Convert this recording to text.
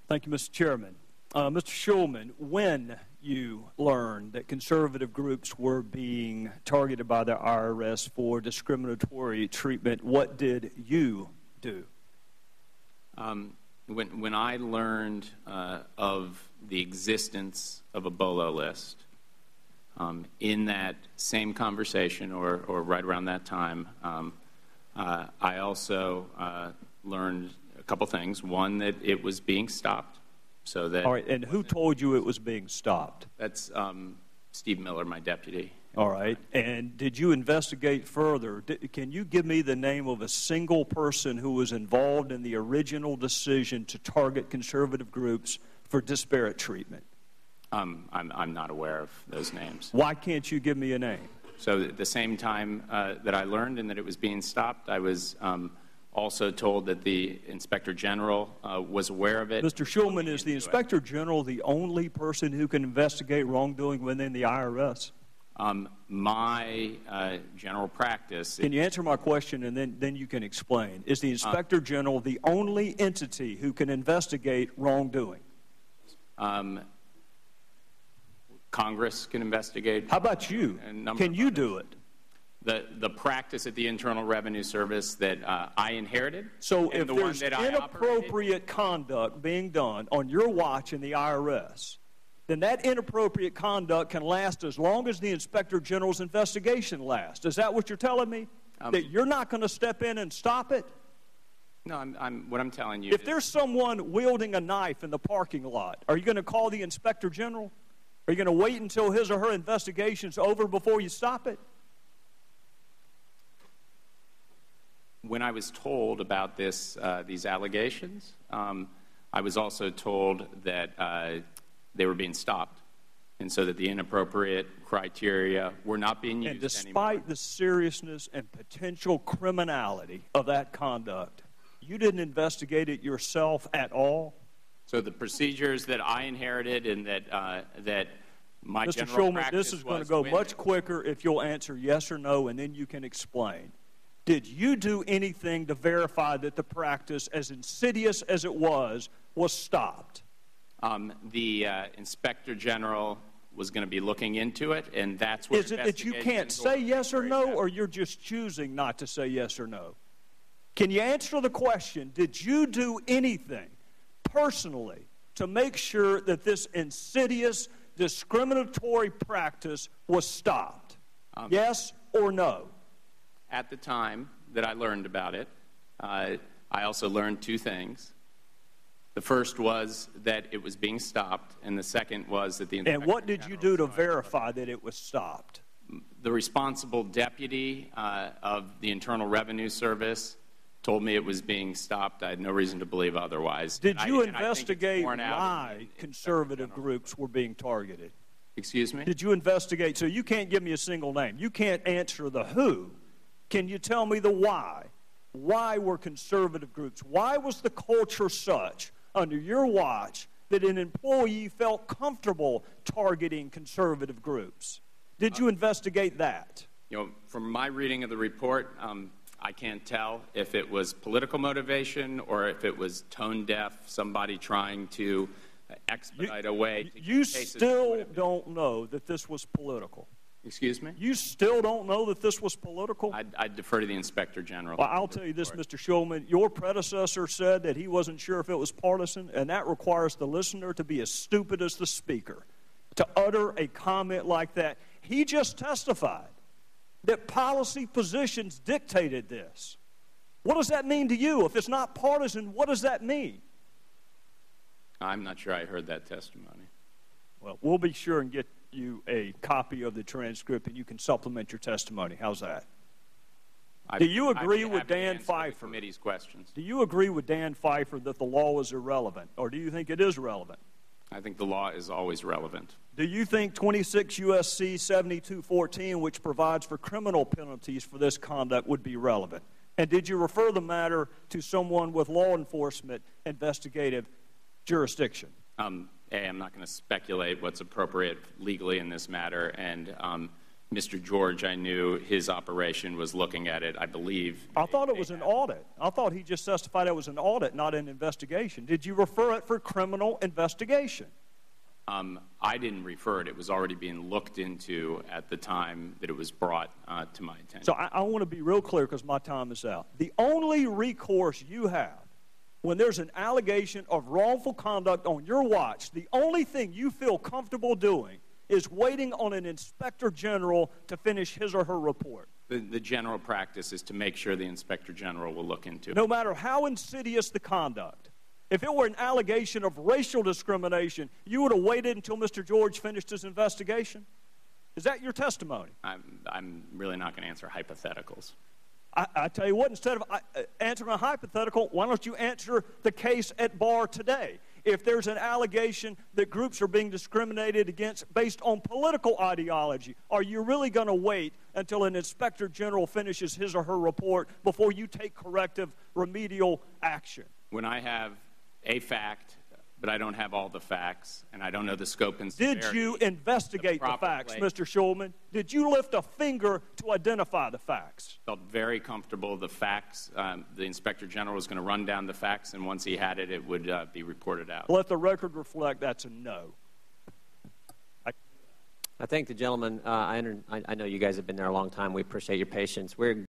Thank you, Mr. Chairman. Mr. Shulman, when you learned that conservative groups were being targeted by the IRS for discriminatory treatment, what did you do? When I learned of the existence of a BOLO list, in that same conversation or right around that time, I also learned a couple things. One, that it was being stopped. So that. All right, and who told you it was being stopped? That's Steve Miller, my deputy. All right, and did you investigate further? Can you give me the name of a single person who was involved in the original decision to target conservative groups for disparate treatment? I'm not aware of those names. Why can't you give me a name? So at the same time that I learned and that it was being stopped, I was also told that the Inspector General was aware of it. Mr. Shulman, is the Inspector General the only person who can investigate wrongdoing within the IRS? My general practice... Can you answer my question and then you can explain? Is the Inspector General the only entity who can investigate wrongdoing? Congress can investigate. How about you? Can you do it? The practice at the Internal Revenue Service that I inherited. So if there's inappropriate conduct being done on your watch in the IRS, then that inappropriate conduct can last as long as the Inspector General's investigation lasts. Is that what you're telling me? That you're not going to step in and stop it? No, what I'm telling you If there's someone wielding a knife in the parking lot, are you going to call the Inspector General? Are you going to wait until his or her investigation's over before you stop it? When I was told about these allegations, I was also told that they were being stopped, and so that the inappropriate criteria were not being used anymore. And despite the seriousness and potential criminality of that conduct, you didn't investigate it yourself at all? So the procedures that I inherited and that my Mr. general Shulman, practice this is going to go much quicker if you'll answer yes or no, and then you can explain. Did you do anything to verify that the practice, as insidious as it was stopped? The Inspector General was going to be looking into it, and that's what. Is it that you can't say yes or no, or you're just choosing not to say yes or no? Can you answer the question, did you do anything personally to make sure that this insidious, discriminatory practice was stopped? Yes or no? At the time that I learned about it, I also learned two things. The first was that it was being stopped, and the second was that the Inspector And what did you do to verify that it was stopped? The responsible deputy of the Internal Revenue Service told me it was being stopped. I had no reason to believe otherwise. Did you investigate why conservative groups were being targeted? Excuse me? Did you investigate? So you can't give me a single name. You can't answer the who. Can you tell me the why? Why were conservative groups? Why was the culture such under your watch that an employee felt comfortable targeting conservative groups? Did you investigate that? You know, from my reading of the report, I can't tell if it was political motivation or if it was tone deaf, somebody trying to expedite a way. You still don't know that this was political. Excuse me? You still don't know that this was political? I'd defer to the Inspector General. Well, I'll tell you this, Mr. Shulman. Your predecessor said that he wasn't sure if it was partisan, and that requires the listener to be as stupid as the speaker to utter a comment like that. He just testified that policy positions dictated this. What does that mean to you? If it's not partisan, what does that mean? I'm not sure I heard that testimony. Well, we'll be sure and get you a copy of the transcript, and you can supplement your testimony. How's that? Do you agree with Dan Pfeiffer? Committee's questions. Do you agree with Dan Pfeiffer that the law is irrelevant, or do you think it is relevant? I think the law is always relevant. Do you think 26 U.S.C. 7214, which provides for criminal penalties for this conduct, would be relevant? And did you refer the matter to someone with law enforcement investigative jurisdiction? I'm not going to speculate what's appropriate legally in this matter, and Mr. George, I knew his operation was looking at it, I believe. I thought it was an audit. I thought he just testified it was an audit, not an investigation. Did you refer it for criminal investigation? I didn't refer it. It was already being looked into at the time that it was brought to my attention. So I want to be real clear because my time is out. The only recourse you have when there's an allegation of wrongful conduct on your watch, the only thing you feel comfortable doing is waiting on an inspector general to finish his or her report. The general practice is to make sure the inspector general will look into it. No matter how insidious the conduct. If it were an allegation of racial discrimination, you would have waited until Mr. George finished his investigation? Is that your testimony? I'm really not going to answer hypotheticals. I tell you what, instead of answering a hypothetical, why don't you answer the case at bar today? If there's an allegation that groups are being discriminated against based on political ideology, are you really going to wait until an inspector general finishes his or her report before you take corrective remedial action? When I have a fact, but I don't have all the facts, and I don't know the scope and severity. Did you investigate the facts, Mr. Shulman? Did you lift a finger to identify the facts? I felt very comfortable. The facts, the Inspector General was going to run down the facts, and once he had it, it would be reported out. Let the record reflect that's a no. I thank the gentleman. I know you guys have been there a long time. We appreciate your patience. We're